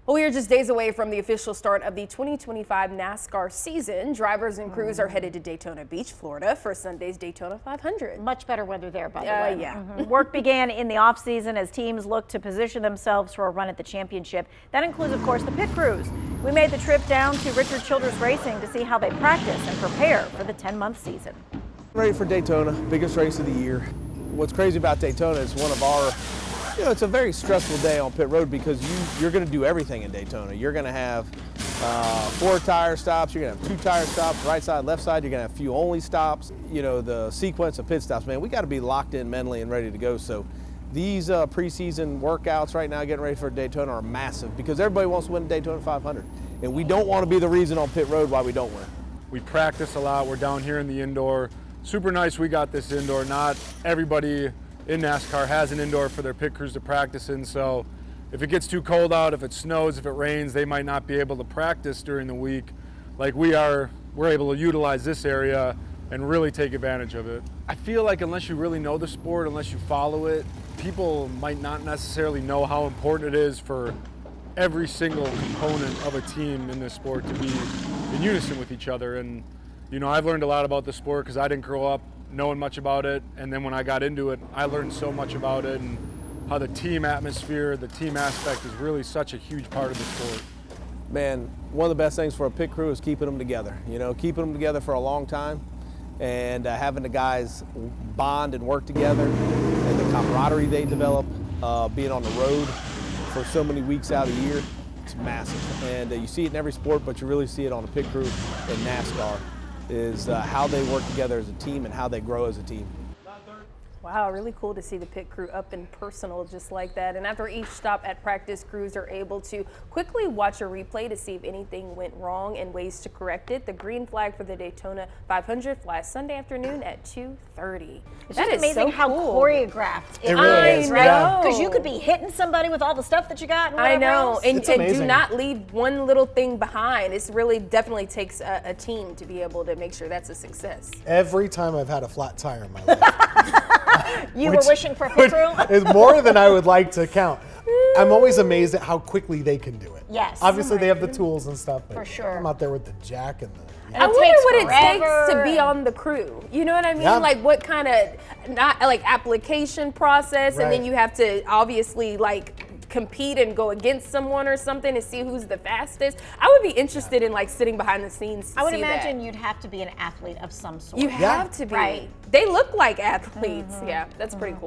Well, we are just days away from the official start of the 2025 NASCAR season. Drivers and crews are headed to Daytona Beach, Florida for Sunday's Daytona 500. Much better weather there, by the way. Yeah. Work began in the offseason as teams look to position themselves for a run at the championship. That includes, of course, the pit crews. We made the trip down to Richard Childress Racing to see how they practice and prepare for the 10-month season. Ready for Daytona, biggest race of the year. What's crazy about Daytona is one of our it's a very stressful day on pit road because you're going to do everything in Daytona. You're going to have 4 tire stops, you're going to have 2 tire stops, right side, left side, you're going to have fuel only stops. You know, the sequence of pit stops, man, we got to be locked in mentally and ready to go. So these preseason workouts right now getting ready for Daytona are massive because everybody wants to win the Daytona 500. And we don't want to be the reason on pit road why we don't win. We practice a lot. We're down here in the indoor. Super nice we got this indoor. Not everybody in NASCAR has an indoor for their pit crews to practice in, so if it gets too cold out, if it snows, if it rains, they might not be able to practice during the week like we are. We're able to utilize this area and really take advantage of it. I feel like unless you really know the sport, unless you follow it, people might not necessarily know how important it is for every single component of a team in this sport to be in unison with each other. And you know, I've learned a lot about the sport because I didn't grow up knowing much about it, and then when I got into it, I learned so much about it and how the team atmosphere, the team aspect is really such a huge part of the sport. Man, one of the best things for a pit crew is keeping them together. You know, keeping them together for a long time and having the guys bond and work together and the camaraderie they develop, being on the road for so many weeks out of the year, it's massive. And you see it in every sport, but you really see it on the pit crew in NASCAR. Is how they work together as a team and how they grow as a team. Wow, really cool to see the pit crew up and personal just like that. And after each stop at practice, crews are able to quickly watch a replay to see if anything went wrong and ways to correct it. The green flag for the Daytona 500 flies Sunday afternoon at 2:30. It's just amazing how choreographed it really is, is, right? Because you could be hitting somebody with all the stuff that you got and whatever else. And do not leave one little thing behind. It's really definitely takes a team to be able to make sure that's a success. Every time I've had a flat tire in my life. You were wishing for a pit crew? It's more than I would like to count. I'm always amazed at how quickly they can do it. Yes. Obviously, they have the tools and stuff. But for sure. I'm out there with the jack and the. I wonder what it takes to be on the crew. You know what I mean? Yeah. Like what kind of application process, and then you have to obviously compete and go against someone or something to see who's the fastest. I would be interested in sitting behind the scenes to I would see imagine that. you'd have to be an athlete of some sort. You have to be. Right. They look like athletes. Yeah, that's pretty cool.